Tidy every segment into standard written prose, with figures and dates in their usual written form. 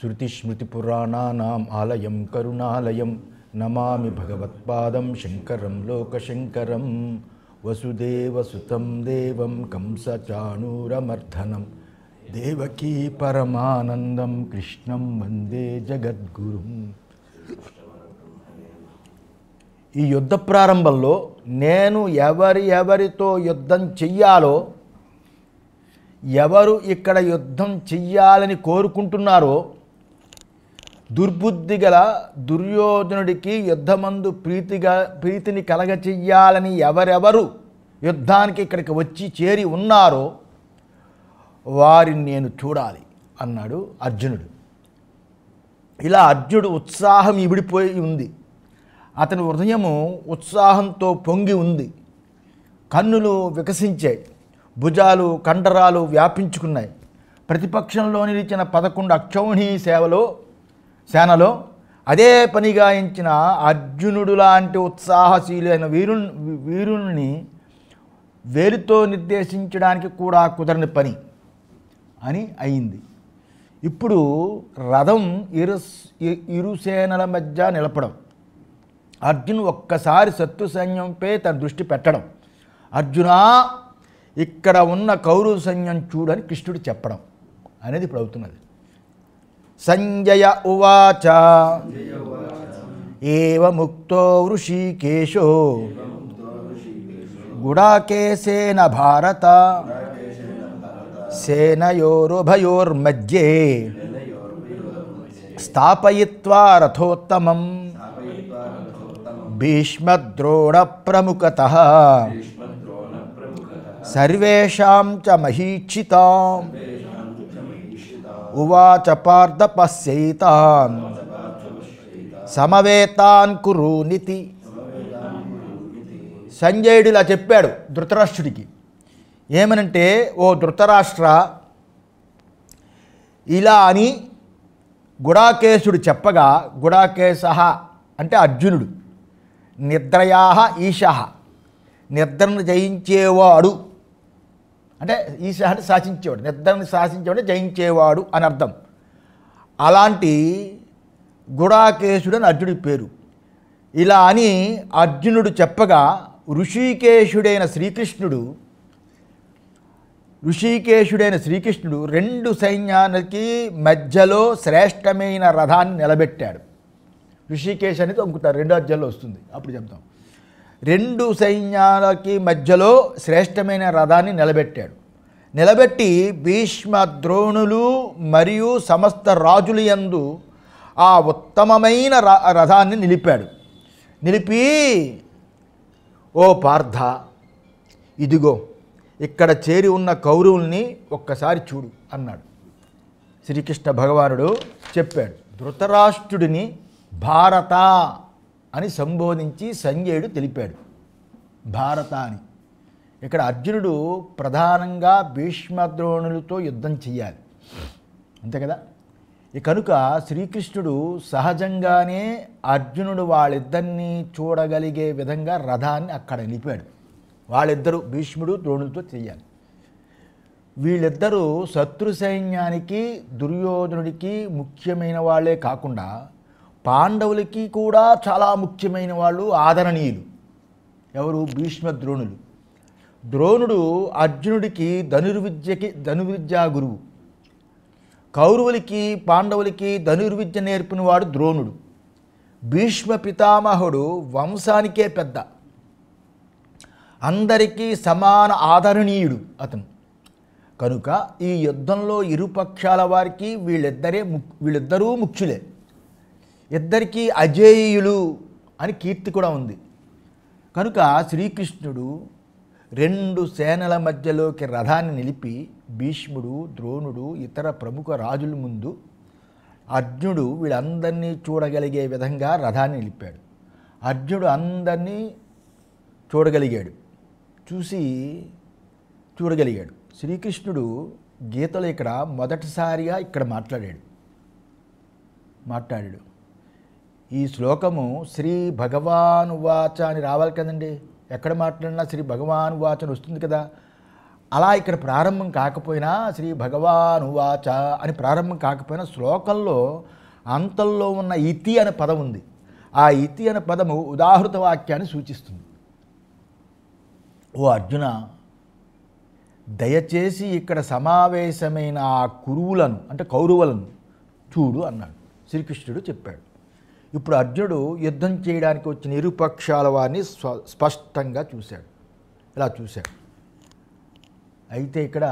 శృతిస్మృతిపురాణానాం ఆలయం కరుణాలయం నమామి భగవత్పాదం శంకరం లోకశంకరం వసుదేవసుతం దేవం కంసచాణూరమర్ధనం దేవకీ పరమానందం కృష్ణం వందే జగద్గురుం. ఈ యుద్ధ ప్రారంభంలో నేను ఎవరితో యుద్ధం చెయ్యాలో, ఎవరు ఇక్కడ యుద్ధం చెయ్యాలని కోరుకుంటున్నారో, దుర్బుద్ధి గల దుర్యోధనుడికి యుద్ధమందు ప్రీతిని కలగచెయ్యాలని ఎవరెవరు యుద్ధానికి ఇక్కడికి వచ్చి చేరి ఉన్నారో వారిని నేను చూడాలి అన్నాడు అర్జునుడు. ఇలా అర్జునుడు ఉత్సాహం ఇమిడిపోయి ఉంది. అతని హృదయము ఉత్సాహంతో పొంగి ఉంది. కన్నులు వికసించాయి, భుజాలు కండరాలు వ్యాపించుకున్నాయి. ప్రతిపక్షంలో నిలిచిన 11 అక్షౌహిణీ సేనలో అదే పనిగా ఎంచిన అర్జునుడు లాంటి ఉత్సాహశీలైన వీరుని వేలుతో నిర్దేశించడానికి కూడా కుదరని పని అని అయింది. ఇప్పుడు రథం ఇరు సేనల మధ్య నిలపడం, అర్జునుడు ఒక్కసారి శత్రు సైన్యంపై తన దృష్టి పెట్టడం, అర్జునా ఇక్కడ ఉన్న కౌరవ సైన్యం చూడని కృష్ణుడు చెప్పడం అనేది ఇప్పుడు అవుతున్నది. సంజయ ఉవాచ ఏవముక్తో వృషీకేశో గుడాకేశేన భారత సేనయోరుభయోర్మధ్యే స్థాపయిత్వా రథోత్తమం భీష్మద్రోణ ప్రముఖతః సర్వేషాం చ మహీక్షితాం ఉవాచ పార్థ పశ్యైతాన్ సమవేతాన్ కురూనితి. సంజయుడు ఇలా చెప్పాడు ధృతరాష్ట్రుడికి. ఏమనంటే, ఓ ధృతరాష్ట్ర, ఇలా అని గుడాకేశుడు చెప్పగా, గుడాకేశః అంటే అర్జునుడు, నిద్రయా ఈశః నిద్రను జయించేవాడు అంటే ఈశ అంటే శాసించేవాడు, నిద్రను శాసించేవాడు జయించేవాడు అని అర్థం. అలాంటి గుడాకేశుడు అని అర్జునుడి పేరు. ఇలా అని అర్జునుడు చెప్పగా ఋషికేశుడైన శ్రీకృష్ణుడు 2 సైన్యాలకి మధ్యలో శ్రేష్టమైన రథాన్ని నిలబెట్టాడు. ఋషికేశ్ అనేది ఇంకొక 2 అధ్యాయంలో వస్తుంది, అప్పుడు చెప్తాం. 2 సైన్యాలకి మధ్యలో శ్రేష్టమైన రథాన్ని నిలబెట్టాడు. నిలబెట్టి భీష్మ ద్రోణులు మరియు సమస్త రాజుల యందు ఆ ఉత్తమమైన రథాన్ని నిలిపాడు. నిలిపి, ఓ పార్థ, ఇదిగో ఇక్కడ చేరి ఉన్న కౌరవుల్ని ఒక్కసారి చూడు అన్నాడు. శ్రీకృష్ణ భగవానుడు చెప్పాడు. ధృతరాష్ట్రుడిని భారత అని సంబోధించి సంజయుడు తెలిపాడు. భారత అని. ఇక్కడ అర్జునుడు ప్రధానంగా భీష్మద్రోణులతో యుద్ధం చెయ్యాలి, అంతే కదా. కనుక శ్రీకృష్ణుడు సహజంగానే అర్జునుడు వాళ్ళిద్దరినీ చూడగలిగే విధంగా రథాన్ని అక్కడ నిలిపాడు. వాళ్ళిద్దరూ భీష్ముడు ద్రోణులతో చెయ్యాలి. వీళ్ళిద్దరూ శత్రు సైన్యానికి దుర్యోధనుడికి ముఖ్యమైన వాళ్ళే కాకుండా పాండవులకి కూడా చాలా ముఖ్యమైన వాళ్ళు, ఆదరణీయులు. ఎవరు? భీష్మ ద్రోణులు. ద్రోణుడు అర్జునుడికి ధనుర్విద్యా గురువు. కౌరవులకి పాండవులకి ధనుర్విద్య నేర్పినవాడు ద్రోణుడు. భీష్మ పితామహుడు వంశానికే పెద్ద, అందరికీ సమాన ఆదరణీయుడు అతను. కనుక ఈ యుద్ధంలో ఇరుపక్షాల వారికి వీళ్ళిద్దరూ ముఖ్యులే. ఇద్దరికీ అజేయులు అని కీర్తి కూడా ఉంది. కనుక శ్రీకృష్ణుడు 2 సేనల మధ్యలోకి రథాన్ని నిలిపి భీష్ముడు, ద్రోణుడు, ఇతర ప్రముఖ రాజుల ముందు అర్జునుడు వీళ్ళందరినీ చూడగలిగే విధంగా రథాన్ని నిలిపాడు. అర్జునుడు అందరినీ చూడగలిగాడు. శ్రీకృష్ణుడు గీతలో ఇక్కడ మొదటిసారిగా ఇక్కడ మాట్లాడాడు. ఈ శ్లోకము శ్రీ భగవానువాచ అని రావాలి కదండి. ఎక్కడ మాట్లాడినా శ్రీ భగవానువాచ అని వస్తుంది కదా. అలా ఇక్కడ ప్రారంభం కాకపోయినా శ్రీ భగవాన్ ఉవాచ అని ప్రారంభం కాకపోయినా శ్లోకంలో అంతంలో ఉన్న ఇతి అనే పదం ఉంది. ఆ ఇతి అనే పదము ఉదాహృత వాక్యాన్ని సూచిస్తుంది. ఓ అర్జున, దయచేసి ఇక్కడ సమావేశమైన ఆ కురువులను అంటే కౌరవులను చూడు అన్నాడు. శ్రీకృష్ణుడు చెప్పాడు. ఇప్పుడు అర్జునుడు యుద్ధం చేయడానికి వచ్చిన ఇరుపక్షాల వారిని స్పష్టంగా చూశాడు. ఇలా చూశాడు. అయితే ఇక్కడ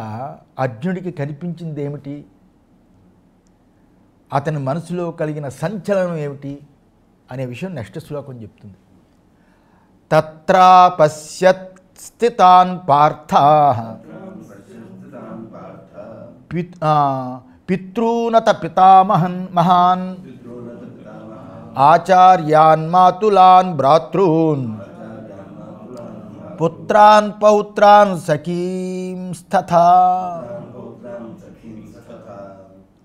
అర్జునుడికి కనిపించింది ఏమిటి? అతని మనసులో కలిగిన సంచలనం ఏమిటి అనే విషయం నెక్స్ట్ శ్లోకం చెప్తుంది. తత్రా పశ్యత్ స్థితాన్ పార్థాః పితॄనత పితామహన్ మహాన్ ఆచార్యాన్ మాతులాన్ భ్రాతॄన్ పుత్రాన్ పౌత్రాన్ సఖీంస్తథా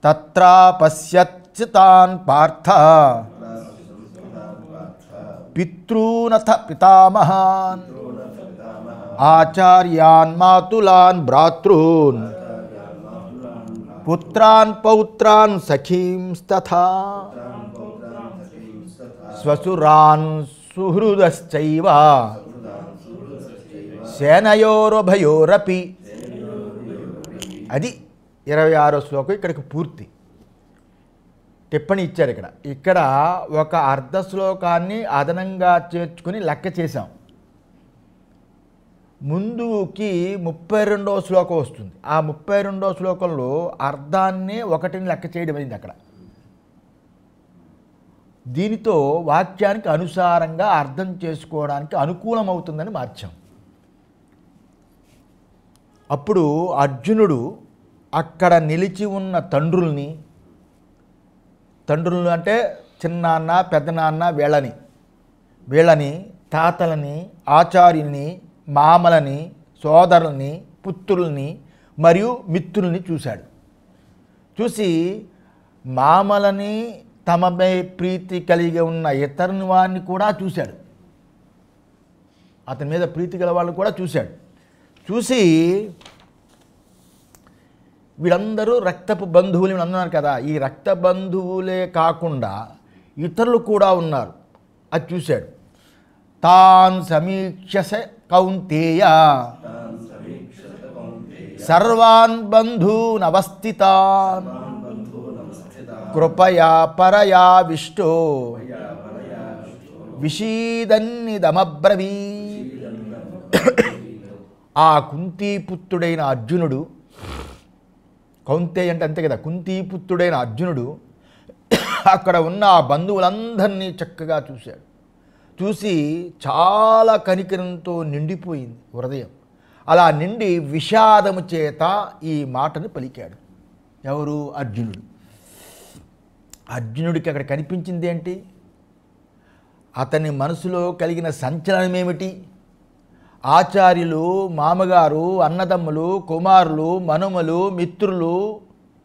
తత్రా పశ్యత్సితాన్ పార్థ పితॄనథ పితామహాన్ ఆచార్యాన్ మాతులాన్ భ్రాతॄన్ పుత్రాన్ పౌత్రాన్ సఖీంస్తథా స్వసురాన్ సుహృదశ్చైవ సేనయోరుభయోరపి. అది 26వ శ్లోకం ఇక్కడికి పూర్తి. టిప్పణి ఇచ్చారు. ఇక్కడ ఒక అర్ధ శ్లోకాన్ని అదనంగా చేర్చుకుని లెక్క చేశాం. ముందుకి 32వ శ్లోకం వస్తుంది. ఆ 32వ శ్లోకంలో అర్ధాన్నే ఒకటిని లెక్క చేయడం అయింది అక్కడ. దీనితో వాక్యానికి అనుసారంగా అర్థం చేసుకోవడానికి అనుకూలమవుతుందని మార్చాం. అప్పుడు అర్జునుడు అక్కడ నిలిచి ఉన్న తండ్రుల్ని అంటే చిన్నాన్న పెద్దనాన్న వీళ్ళని తాతలని ఆచార్యుల్ని మామలని సోదరుల్ని పుత్రుల్ని మరియు మిత్రుల్ని చూశాడు. చూసి మామలని తమపై ప్రీతి కలిగి ఉన్న ఇతరుని వారిని కూడా చూశాడు. అతని మీద ప్రీతి గల వాళ్ళని కూడా చూశాడు. చూసి వీళ్ళందరూ రక్తపు బంధువులు అన్నారు కదా, ఈ రక్త బంధువులే కాకుండా ఇతరులు కూడా ఉన్నారు. అది చూశాడు. తాన్ సమీక్షస కౌంతేయ సర్వాన్ బంధూన్ అవస్థితాన్ కృపయా పరయా విష్టో విషీదన్నిదమబ్రవీ. ఆ కుంతీపుత్రుడైన అర్జునుడు, కౌంతేయ అంటే అంతే కదా, కుంతీపుత్రుడైన అర్జునుడు అక్కడ ఉన్న ఆ బంధువులందరినీ చక్కగా చూశాడు. చూసి చాలా కనికరంతో నిండిపోయింది హృదయం. అలా నిండి విషాదము చేత ఈ మాటను పలికాడు. ఎవరు? అర్జునుడు. అర్జునుడికి అక్కడ కనిపించింది ఏంటి? అతని మనసులో కలిగిన సంచలనం ఏమిటి? ఆచార్యులు, మామగారు, అన్నదమ్ములు, కుమారులు, మనుమలు, మిత్రులు,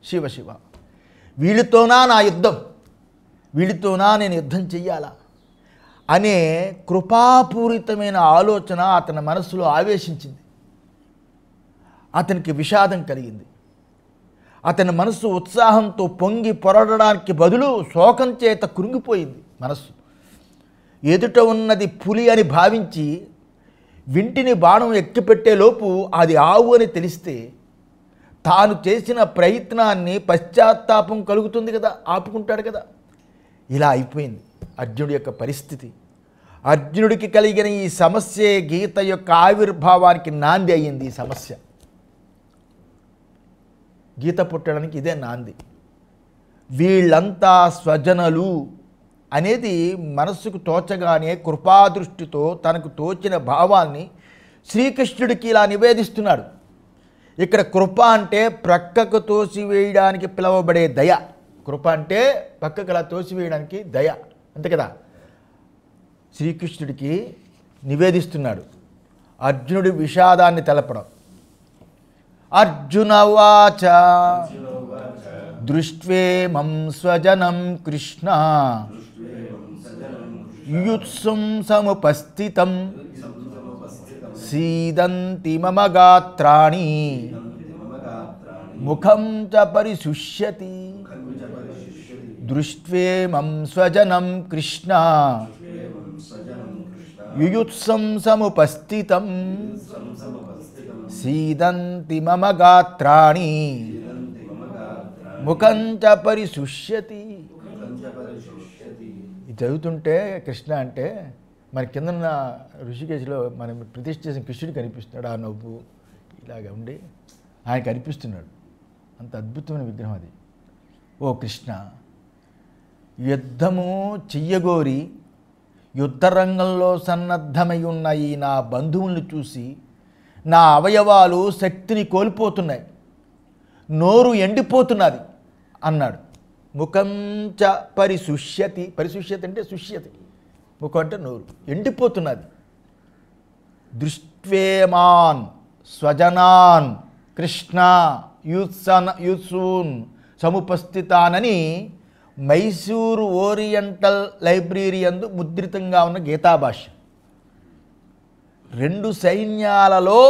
శివ వీళ్ళతోనా నా యుద్ధం, వీళ్ళతోనా నేను యుద్ధం చెయ్యాలా అనే కృపాపూరితమైన ఆలోచన అతని మనసులో ఆవేశించింది. అతనికి విషాదం కలిగింది. అతని మనసు ఉత్సాహంతో పొంగి పొరడడానికి బదులు శోకం చేత కృంగిపోయింది మనస్సు. ఎదుట ఉన్నది పులి అని భావించి వింటిని బాణం ఎక్కిపెట్టేలోపు అది ఆవు అని తెలిస్తే తాను చేసిన ప్రయత్నాన్ని పశ్చాత్తాపం కలుగుతుంది కదా, ఆపుకుంటాడు కదా. ఇలా అయిపోయింది అర్జునుడి యొక్క పరిస్థితి. అర్జునుడికి కలిగిన ఈ సమస్య గీత యొక్క ఆవిర్భావానికి నాంది అయ్యింది. ఈ సమస్య గీత పుట్టడానికి ఇదే నాంది. వీళ్ళంతా స్వజనులు అనేది మనస్సుకు తోచగానే కృపాదృష్టితో తనకు తోచిన భావాల్ని శ్రీకృష్ణుడికి ఇలా నివేదిస్తున్నాడు. ఇక్కడ కృప అంటే ప్రక్కకు తోసివేయడానికి పిలువబడే దయ. కృప అంటే పక్కకు అలా తోసివేయడానికి దయ, అంతే కదా. శ్రీకృష్ణుడికి నివేదిస్తున్నాడు. అర్జునుడి విషాదాన్ని తెలపడం. అర్జునవాచ దృష్ట్వేమం స్వజనం కృష్ణ యుత్సం సముపస్థితం సీదంతి మమ గాత్రాణి ముఖం చ పరిశుష్యతి దృష్ట్వేమం స్వజనం కృష్ణ యుయుత్సం సముపస్థితం సీదంతి మమ గాత్రాణి ముఖం చ పరిశుష్యతి. ఇది చదువుతుంటే కృష్ణ అంటే మన కిందన్న ఋషికేశ్లో మనం ప్రతిష్ఠ చేసిన కృష్ణుడు కనిపిస్తున్నాడు. ఆ నవ్వు ఇలాగ ఉండి ఆయన కనిపిస్తున్నాడు. అంత అద్భుతమైన విగ్రహం అది. ఓ కృష్ణ, యుద్ధము చెయ్యగోరి యుద్ధరంగంలో సన్నద్ధమై ఉన్న ఈ నా బంధువుల్ని చూసి నా అవయవాలు శక్తిని కోల్పోతున్నాయి, నోరు ఎండిపోతున్నది అన్నాడు. ముఖం చ పరిశుష్యతి. పరిశుష్యతి అంటే శుష్యతి, ముఖం అంటే నోరు ఎండిపోతున్నది. దృష్ట్వేమాన్ స్వజనాన్ కృష్ణ యూత్సూన్ సముపస్థితానని మైసూరు ఓరియంటల్ లైబ్రరీ యందు ముద్రితంగా ఉన్న గీతాభాష్యం. 2 సైన్యాలలో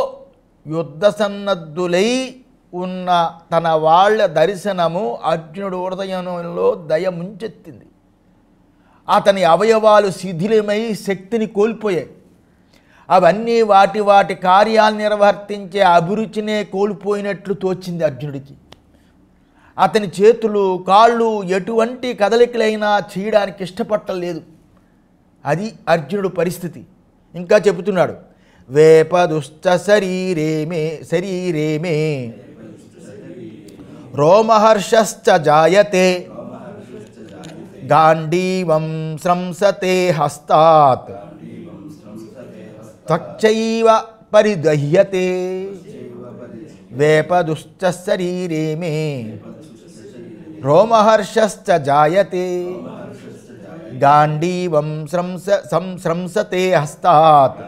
యుద్ధ సన్నద్ధులై ఉన్న తన వాళ్ళ దర్శనము అర్జునుడు హృదయంలో దయ ముంచెత్తింది. అతని అవయవాలు శిథిలమై శక్తిని కోల్పోయాయి. అవన్నీ వాటి కార్యాలు నిర్వర్తించే అభిరుచినే కోల్పోయినట్లు తోచింది అర్జునుడికి. అతని చేతులు కాళ్ళు ఎటువంటి కదలికలైనా చేయడానికి ఇష్టపట్టలేదు. అది అర్జునుడు పరిస్థితి. ఇంకా చెబుతున్నాడు, వేపదుశ్చ శరీరే మే రోమహర్షశ్చ జాయతే గాంధీవం స్రంసతే హస్తాత్ త్వచ్చైవ పరిదహ్యతే. వేపదుశ్చ శరీరే మే రోమహర్షశ్చ జాయతే గాంధీవం స్రంసతే హస్తాత్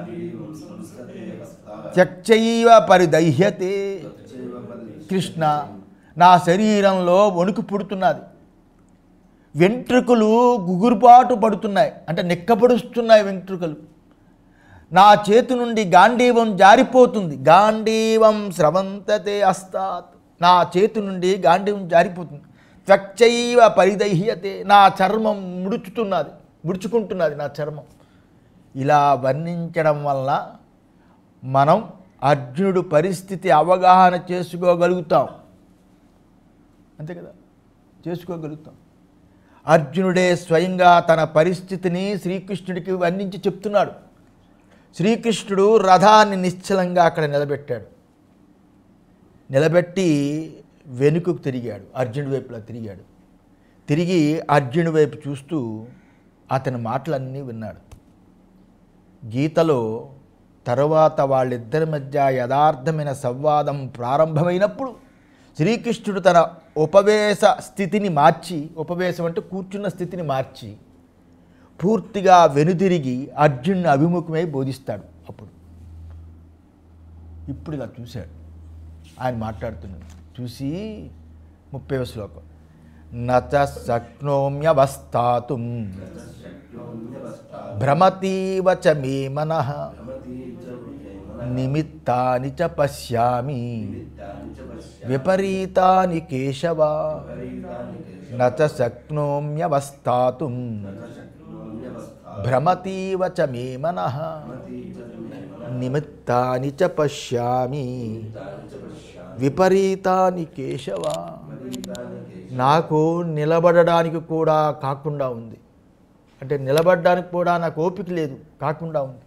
త్యక్చైవ పరిదహ్యతే. కృష్ణ, నా శరీరంలో వణుకు పుడుతున్నది, వెంట్రుకలు గుగురుపాటు పడుతున్నాయి, అంటే నిక్కపడుస్తున్నాయి వెంట్రుకలు. నా చేతి నుండి గాంధీవం జారిపోతుంది. గాంధీవం స్రవంతతే హస్తాత్, నా చేతి నుండి గాంధీవం జారిపోతుంది. త్వచ్చైవ పరిదహ్యతే, నా చర్మం ముడుచుకుంటున్నది నా చర్మం. ఇలా వర్ణించడం వల్ల మనం అర్జునుడు పరిస్థితి అవగాహన చేసుకోగలుగుతాం. అంతే కదా, చేసుకోగలుగుతాం. అర్జునుడే స్వయంగా తన పరిస్థితిని శ్రీకృష్ణుడికి వర్ణించి చెప్తున్నాడు. శ్రీకృష్ణుడు రథాన్ని నిశ్చలంగా అక్కడ నిలబెట్టాడు. నిలబెట్టి వెనుకకు తిరిగాడు, అర్జునుడి వైపులా తిరిగాడు. తిరిగి అర్జునుడి వైపు చూస్తూ అతని మాటలన్నీ విన్నాడు. గీతలో తరువాత వాళ్ళిద్దరి మధ్య యథార్థమైన సంవాదం ప్రారంభమైనప్పుడు శ్రీకృష్ణుడు తన ఉపవేశ స్థితిని మార్చి, ఉపవేశం అంటే కూర్చున్న స్థితిని మార్చి పూర్తిగా వెనుదిరిగి అర్జునుని అభిముఖమై బోధిస్తాడు. ఇప్పుడు ఇలా చూశాడు, ఆయన మాట్లాడుతున్నాడు. చూసి 30వ శ్లోకం, నచ శక్నోమ్యవస్థాతుం భ్రమతీవ చ మే మనః నిమిత్తాని చ పశ్యామి విపరీతాని కేశవ. నచ శక్నోమ్యవస్థాతుం భ్రమతీవ చ మే మనః నిమిత్తాని చ పశ్యామి విపరీతాని కేశవ. నాకు నిలబడడానికి కూడా కాకుండా ఉంది, అంటే నిలబడడానికి కూడా నాకు ఓపిక లేదు, కాకుండా ఉంది.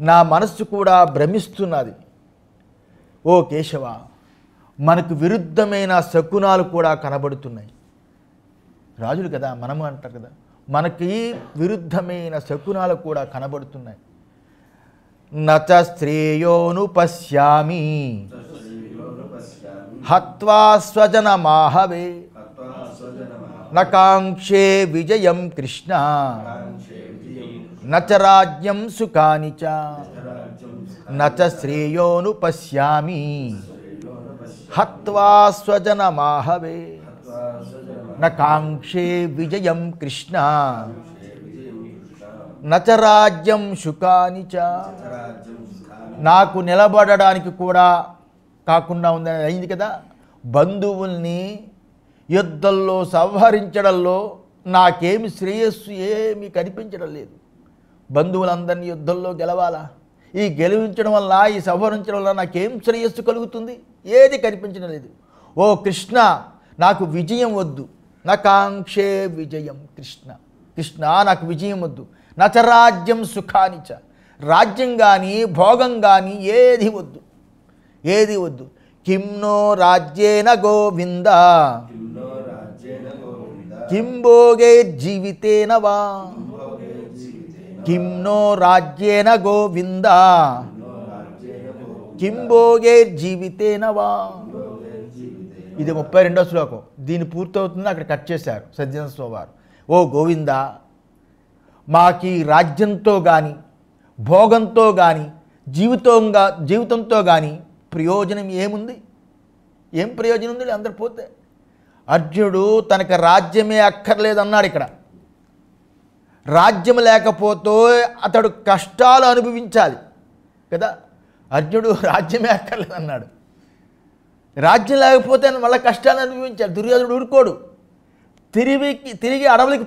నా మనస్సు కూడా భ్రమిస్తున్నది. ఓ కేశవ, మనకు విరుద్ధమైన శకునాలు కూడా కనబడుతున్నాయి. రాజులు కదా, మనము అంటారు కదా, మనకి విరుద్ధమైన శకునాలు కూడా కనబడుతున్నాయి. నచ శ్రేయోను పశ్యామి హత్వా స్వజనమాహవే నకాంక్షే విజయం కృష్ణ నచ రాజ్యం సుఖాని చ. నచ శ్రేయోను పశ్యామి హత్వా స్వజనమాహవే నకాంక్షే విజయం కృష్ణ నచ రాజ్యం సుఖాని చ. నాకు నిలబడడానికి కూడా కాకుండా ఉందని అయింది కదా. బంధువుల్ని యుద్ధంలో సంహరించడంలో నాకేమి శ్రేయస్సు ఏమీ కనిపించడం లేదు. బంధువులందరినీ యుద్ధంలో గెలవాలా? ఈ గెలిపించడం వల్ల, ఈ సంహరించడం వల్ల నాకేం శ్రేయస్సు కలుగుతుంది? ఏది కనిపించడం లేదు. ఓ కృష్ణ, నాకు విజయం వద్దు. నా కాంక్షే విజయం కృష్ణ. కృష్ణ, నాకు విజయం వద్దు. నచరాజ్యం సుఖానిచ, రాజ్యం కానీ భోగం కానీ ఏది వద్దు, ఏది వద్దు. కిమ్నో రాజ్యేన గోవింద కిం భోగైర్జీవితేన వా, కిమ్నో రాజ్యేన గోవింద కిం భోగైర్జీవితేన వా. ఇది 32వ శ్లోకం. దీన్ని పూర్తవుతుంది, అక్కడ కట్ చేశారు సజ్జన స్వామి. ఓ గోవింద, మాకి రాజ్యంతో కానీ భోగంతో కానీ జీవితంతో కానీ ప్రయోజనం ఏముంది? ఏం ప్రయోజనం ఉంది? అందరు పోతే. అర్జునుడు తనకు రాజ్యమే అక్కర్లేదన్నాడు. ఇక్కడ రాజ్యం లేకపోతే అతడు కష్టాలు అనుభవించాలి కదా. అర్జునుడు రాజ్యమే అక్కర్లేదన్నాడు. రాజ్యం లేకపోతే మళ్ళీ కష్టాలు అనుభవించాలి. దుర్యోధనుడు ఊరుకోడు. తిరిగి అడవులకి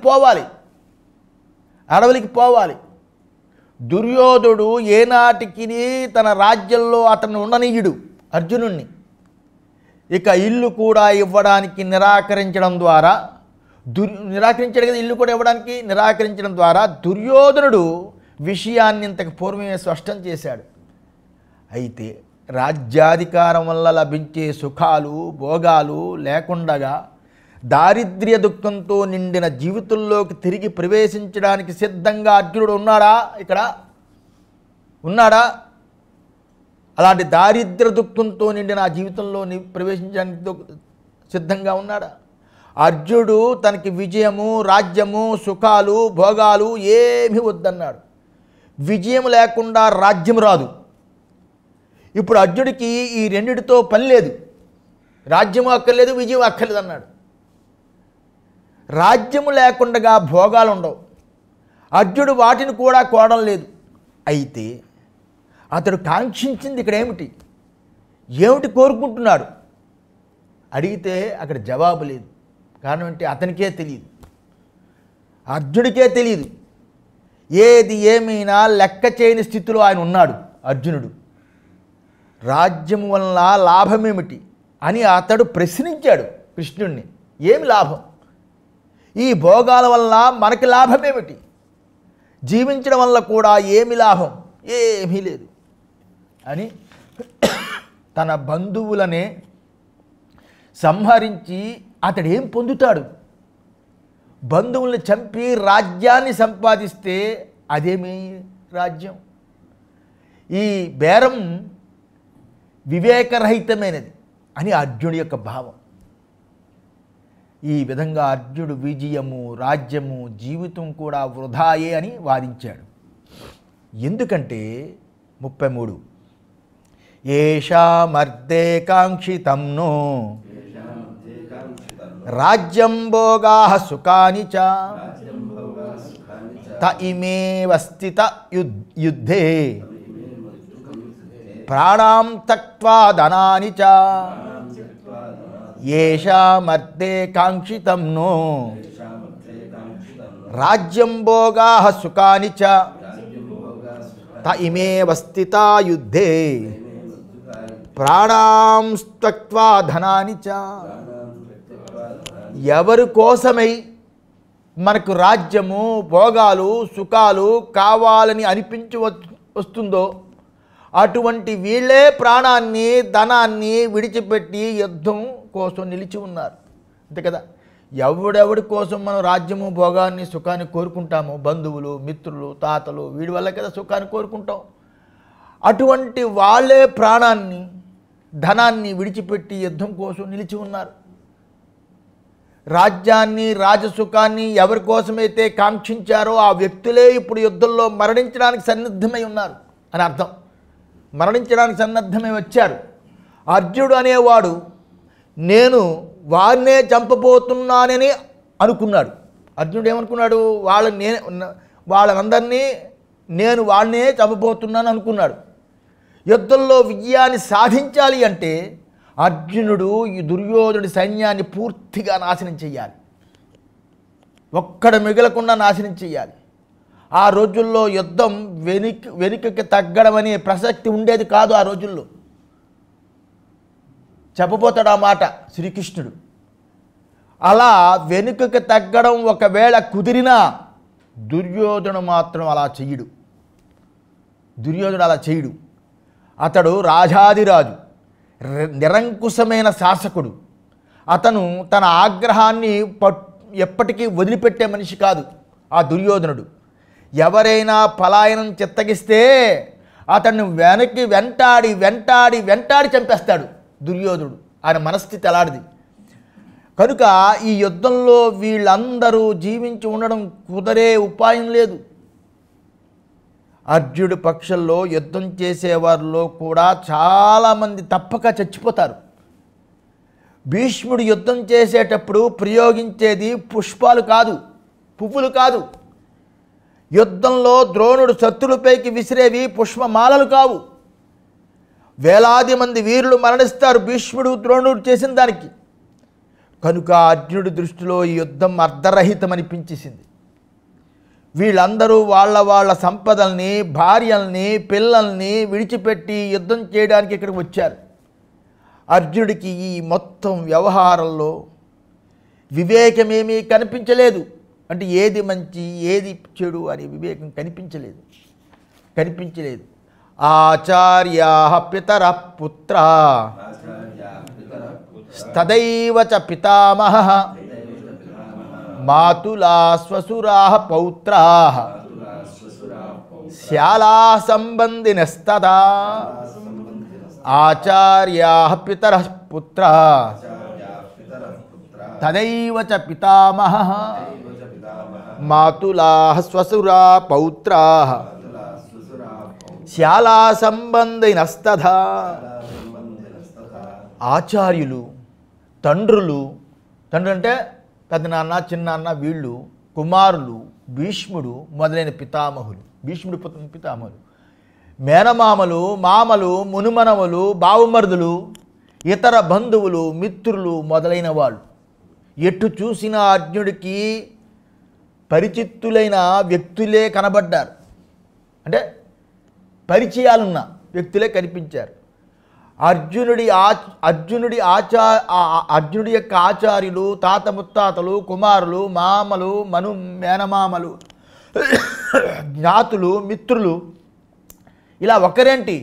పోవాలి. దుర్యోధనుడు ఏనాటికి తన రాజ్యంలో అతను ఉండనీయుడు అర్జునుణ్ణి. ఇక ఇల్లు కూడా ఇవ్వడానికి నిరాకరించడం ద్వారా, నిరాకరించాడు కదా, ఇల్లు కూడా ఇవ్వడానికి నిరాకరించడం ద్వారా దుర్యోధనుడు విషయాన్ని ఇంతకు పూర్వమే స్పష్టం చేశాడు. అయితే రాజ్యాధికారం వల్ల లభించే సుఖాలు భోగాలు లేకుండగా దారిద్ర్య దుఃఖంతో నిండిన జీవితంలోకి తిరిగి ప్రవేశించడానికి సిద్ధంగా అర్జునుడు ఉన్నాడా? ఇక్కడ ఉన్నాడా? అలాంటి దారిద్ర్య దుఃఖంతో నిండిన ఆ జీవితంలో ప్రవేశించడానికి సిద్ధంగా ఉన్నాడా? అర్జునుడు తనకి విజయము, రాజ్యము, సుఖాలు, భోగాలు ఏమీ వద్దన్నాడు. విజయం లేకుండా రాజ్యం రాదు. ఇప్పుడు అర్జునుడికి ఈ రెండిటితో పని లేదు. రాజ్యము అక్కర్లేదు, విజయం అక్కర్లేదు అన్నాడు. రాజ్యము లేకుండా భోగాలు ఉండవు. అర్జునుడు వాటిని కూడా కోరడం లేదు. అయితే అతడు కాంక్షించింది ఇక్కడ ఏమిటి కోరుకుంటున్నాడు అడిగితే అక్కడ జవాబు లేదు. కారణం ఏంటి? అతనికే తెలియదు, అర్జునుడికే తెలియదు. ఏది ఏమైనా లెక్క చేయని స్థితిలో ఆయన ఉన్నాడు అర్జునుడు. రాజ్యం వల్ల లాభమేమిటి అని అతడు ప్రశ్నించాడు కృష్ణుణ్ణి. ఏమి లాభం? ఈ భోగాల వల్ల మనకి లాభమేమిటి? జీవించడం వల్ల కూడా ఏమి లాభం? ఏమీ లేదు అని తన బంధువులనే సంహరించి అతడు ఏం పొందుతాడు? బంధువుల్ని చంపి రాజ్యాన్ని సంపాదిస్తే అదేమీ రాజ్యం? ఈ బేరం వివేకరహితమైనది అని అర్జునుడి యొక్క భావం. ఈ విధంగా అర్జునుడు విజయము, రాజ్యము, జీవితం కూడా వృధాయే అని వాదించాడు. ఎందుకంటే 33 ఏషామర్దే కాంక్షితం నో రాజ్యం భోగాః సుఖాని చ త ఇమేవ స్థిత యుద్ధే ప్రాణాం త్యక్త్వా ధనాని చ. ఏషామర్దే కాంక్షితం నో రాజ్యం భోగాః సుఖాని చ త ఇమేవ స్థితా యుద్ధే ప్రాణాం త్యక్త్వా ధనాని చ. ఎవరి కోసమై మనకు రాజ్యము, భోగాలు, సుఖాలు కావాలని అనిపించి వస్తుందో అటువంటి వీళ్ళే ప్రాణాన్ని, ధనాన్ని విడిచిపెట్టి యుద్ధం కోసం నిలిచి ఉన్నారు. అంతే కదా. ఎవడెవడి కోసం మనం రాజ్యము, భోగాన్ని, సుఖాన్ని కోరుకుంటామో, బంధువులు, మిత్రులు, తాతలు, వీడి వల్ల కదా సుఖాన్ని కోరుకుంటాం. అటువంటి వాళ్ళే ప్రాణాన్ని, ధనాన్ని విడిచిపెట్టి యుద్ధం కోసం నిలిచి ఉన్నారు. రాజ్యాన్ని, రాజసుఖాన్ని ఎవరి కోసమైతే కాంక్షించారో ఆ వ్యక్తులే ఇప్పుడు యుద్ధంలో మరణించడానికి సన్నద్ధమై ఉన్నారు అని అర్థం. మరణించడానికి సన్నద్ధమై వచ్చారు. అర్జునుడు అనేవాడు నేను వారినే చంపబోతున్నానని అనుకున్నాడు. అర్జునుడు ఏమనుకున్నాడు? వాళ్ళందరినీ నేను వాళ్ళనే చంపబోతున్నాను అనుకున్నాడు. యుద్ధంలో విజయాన్ని సాధించాలి అంటే అర్జునుడు ఈ దుర్యోధనుడి సైన్యాన్ని పూర్తిగా నాశనం చెయ్యాలి, ఒక్కడ మిగలకుండా నాశనం చెయ్యాలి. ఆ రోజుల్లో యుద్ధం వెనుకకి తగ్గడం అనే ప్రసక్తి ఉండేది కాదు. ఆ రోజుల్లో చెప్పబోతాడు ఆ మాట శ్రీకృష్ణుడు. అలా వెనుకకి తగ్గడం ఒకవేళ కుదిరినా దుర్యోధనుడు మాత్రం అలా చెయ్యడు. దుర్యోధనుడు అలా చేయడు. అతడు రాజాదిరాజు, నిరంకుశమైన శాసకుడు. అతను తన ఆగ్రహాన్ని ఎప్పటికీ వదిలిపెట్టే మనిషి కాదు ఆ దుర్యోధనుడు. ఎవరైనా పలాయనం చిత్తగిస్తే అతన్ని వెంటాడి వెంటాడి వెంటాడి చంపేస్తాడు దుర్యోధనుడు. ఆయన మనస్థితి అలాంటిది. కనుక ఈ యుద్ధంలో వీళ్ళందరూ జీవించి ఉండడం కుదరే ఉపాయం లేదు. అర్జునుడి పక్షంలో యుద్ధం చేసేవారిలో కూడా చాలామంది తప్పక చచ్చిపోతారు. భీష్ముడు యుద్ధం చేసేటప్పుడు ప్రయోగించేది పుష్పాలు కాదు, పువ్వులు కాదు. యుద్ధంలో ద్రోణుడు శత్రులపైకి విసిరేవి పుష్పమాలలు కావు. వేలాది మంది వీరులు మరణిస్తారు భీష్ముడు ద్రోణుడు చేసిన దానికి. కనుక అర్జునుడి దృష్టిలో ఈ యుద్ధం అర్ధరహితమనిపించేసింది. వీళ్ళందరూ వాళ్ళ సంపదల్ని, భార్యల్ని, పిల్లల్ని విడిచిపెట్టి యుద్ధం చేయడానికి ఇక్కడికి వచ్చారు. అర్జునుడికి ఈ మొత్తం వ్యవహారంలో వివేకమేమీ కనిపించలేదు. అంటే ఏది మంచి ఏది చెడు అనే వివేకం కనిపించలేదు. ఆచార్యా పితరః పుత్రా తదైవ చ పితామహః మాతులా శ్వశురా పౌత్రా శాలా సంబంధినస్తదా. ఆచార్యా పితరః పుత్రా తదైవ చ పితామహః మాతులా శ్వశురా పౌత్రా శాలా సంబంధినస్తదా. ఆచార్యులు, తండ్రులు అంటే పెద్దనాన్న, చిన్నాన్న, వీళ్ళు కుమారులు, భీష్ముడు మొదలైన పితామహులు, భీష్ముడు పితామహులు, మేనమామలు, మామలు, మునుమనవలు, బావుమరుదులు, ఇతర బంధువులు, మిత్రులు మొదలైన వాళ్ళు ఎటు చూసిన అర్జునుడికి పరిచిత్తులైన వ్యక్తులే కనబడ్డారు. అంటే పరిచయాలున్న వ్యక్తులే కనిపించారు. అర్జునుడి యొక్క ఆచార్యులు, తాత ముత్తాతలు, కుమారులు, మామలు, మేనమామలు, జ్ఞాతులు, మిత్రులు, ఇలా ఒకరేంటి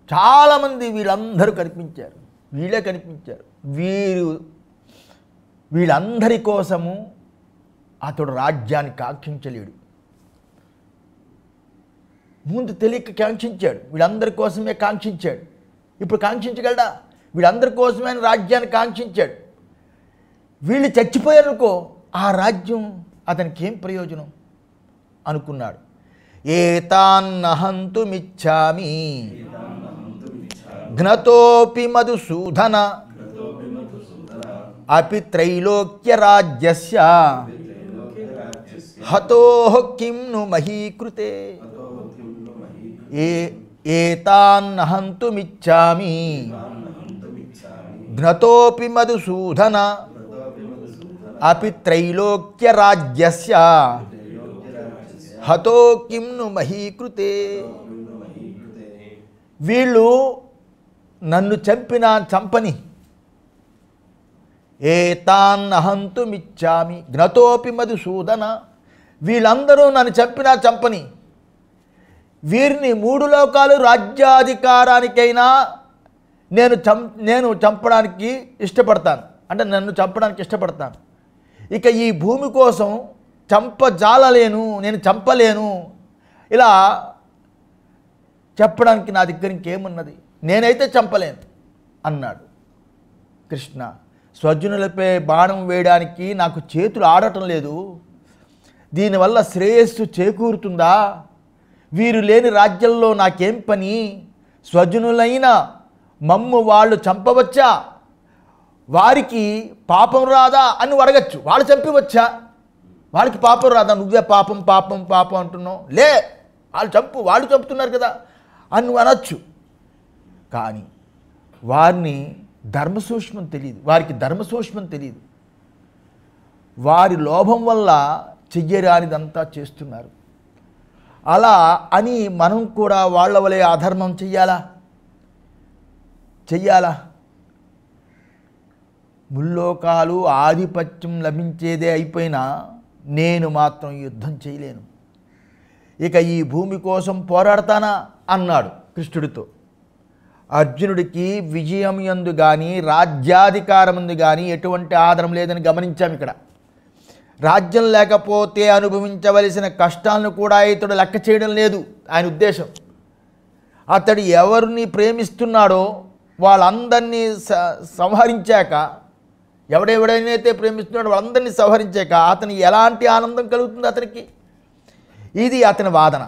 చాలామంది వీళ్ళందరూ కనిపించారు. వీళ్ళందరి కోసము అతడు రాజ్యాన్ని కాంక్షించలేడు. ముందు తెలియక కాంక్షించాడు, వీళ్ళందరి కోసమే కాంక్షించాడు. ఇప్పుడు కాంక్షించగలడా? వీళ్ళందరి కోసమే రాజ్యాన్ని కాంక్షించాడు. వీళ్ళు చచ్చిపోయారనుకో ఆ రాజ్యం అతనికి ఏం ప్రయోజనం అనుకున్నాడు. ఏతాన్నహంతుమిచ్చామి ఘ్నతోపి మధుసూదన అపి త్రైలోక్య రాజ్యస్య హతోః కిం ను మహీకృతే. ఏతాన్నహంతుమిచ్చామి ఘ్నతోపి మధుసూదన అపి త్రైలోక్య రాజ్యస్య హతో కిం ను మహీకృతే. వీళ్ళు నన్ను చంపని ఏతాన్నహంతుమిచ్చామి ఘ్నతోపి మధుసూదన, వీళ్ళందరూ నన్ను చంపని, వీరిని 3 లోకాలు రాజ్యాధికారానికైనా నేను చంపడానికి ఇష్టపడతాను. అంటే నన్ను చంపడానికి ఇష్టపడతాను. ఇక ఈ భూమి కోసం నేను చంపలేను ఇలా చెప్పడానికి నా దగ్గర ఇంకేమున్నది, నేనైతే చంపలేను అన్నాడు కృష్ణ. స్వజనులపై బాణం వేయడానికి నాకు చేతులు ఆడటం లేదు, దీనివల్ల శ్రేయస్సు చేకూరుతుందా? వీరు లేని రాజ్యంలో నాకేం పని? స్వజనులైన మమ్ము వాళ్ళు చంపవచ్చా? వారికి పాపం రాదా అని అడగచ్చు. వాళ్ళు చంపవచ్చా? వాళ్ళకి పాపం రాదా? నువ్వే పాపం పాపం పాపం అంటున్నావు, లే వాళ్ళు చంపుతున్నారు కదా అని అనొచ్చు. కానీ వారిని ధర్మసూక్ష్మం తెలియదు, వారికి ధర్మసూక్ష్మం తెలియదు. వారి లోభం వల్ల చెయ్యరానిదంతా చేస్తున్నారు. అలా అని మనం కూడా వాళ్ళ వలె అధర్మం చెయ్యాలా? ముల్లోకాలు ఆధిపత్యం లభించేదే అయిపోయినా నేను మాత్రం యుద్ధం చేయలేను, ఇక ఈ భూమి కోసం పోరాడతానా అన్నాడు కృష్ణుడితో. అర్జునుడికి విజయం యందు కానీ రాజ్యాధికారం యందు కానీ ఎటువంటి ఆధారం లేదని గమనించాం. ఇక్కడ రాజ్యం లేకపోతే అనుభవించవలసిన కష్టాలను కూడా ఇతడు లెక్క చేయడం లేదు ఆయన ఉద్దేశం. అతడు ఎవరిని ప్రేమిస్తున్నాడో వాళ్ళందరినీ సంహరించాక, ఎవడెవడైతే ప్రేమిస్తున్నాడో వాళ్ళందరినీ సంహరించాక అతని ఎలాంటి ఆనందం కలుగుతుంది అతనికి? ఇది అతని వాదన.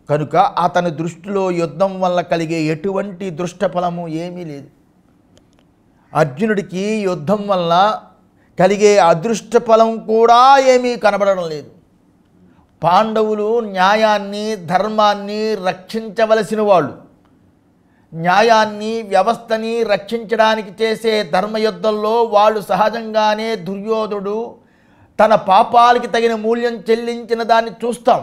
కనుక అతని దృష్టిలో యుద్ధం వల్ల కలిగే ఎటువంటి దృష్టఫలము ఏమీ లేదు. అర్జునుడికి యుద్ధం వల్ల కలిగే అదృష్ట ఫలం కూడా ఏమీ కనబడడం లేదు. పాండవులు న్యాయాన్ని ధర్మాన్ని రక్షించవలసిన వాళ్ళు. న్యాయాన్ని వ్యవస్థని రక్షించడానికి చేసే ధర్మయుద్ధంలో వాళ్ళు సహజంగానే దుర్యోధనుడు తన పాపాలకి తగిన మూల్యం చెల్లించిన దాన్ని చూస్తాం.